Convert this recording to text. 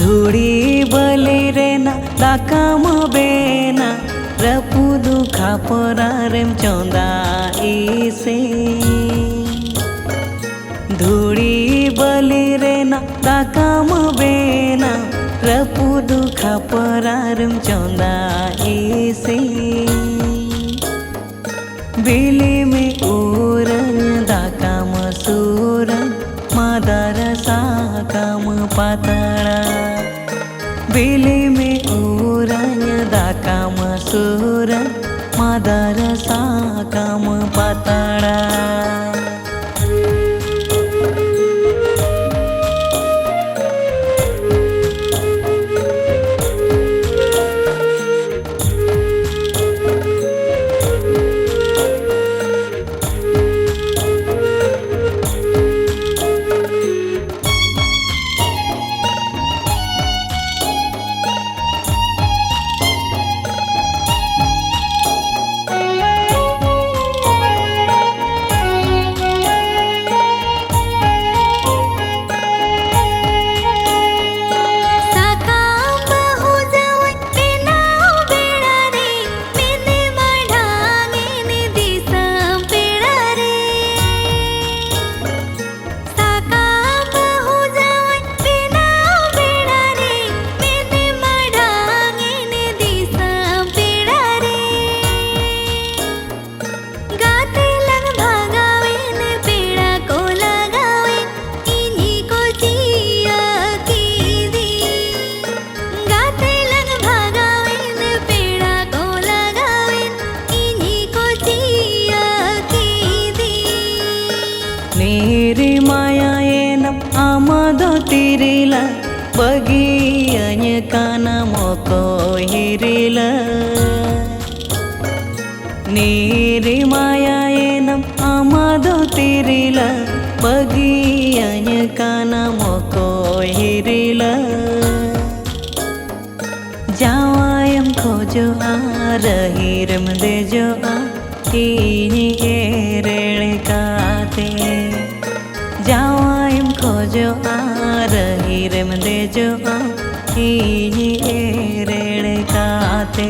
धूड़ी बलि रेना दाकाम बेना रपुदु खापरारेम चौंदा इसे धूड़ी बलि रेना दाकाम बेना रपुदु खापरारेम चौंदा इसे बिली में उरन दाकाम सूरन मादार साकाम पाताड़ा बिली में उरन दाकाम सूरन मादार साकाम पाताड़ा नीरी मायाएनम आमदो तिरिला बगियान्य काना मोको हिरिला नीरी मायाएनम आमदो तिरिला बगियान्य काना मोको हिरिला जावायम खोजो आ रहीरम देजो आ इनी एरेले काते जावायम खोजो आ रहीरम देजो आ इनी एरेले काते।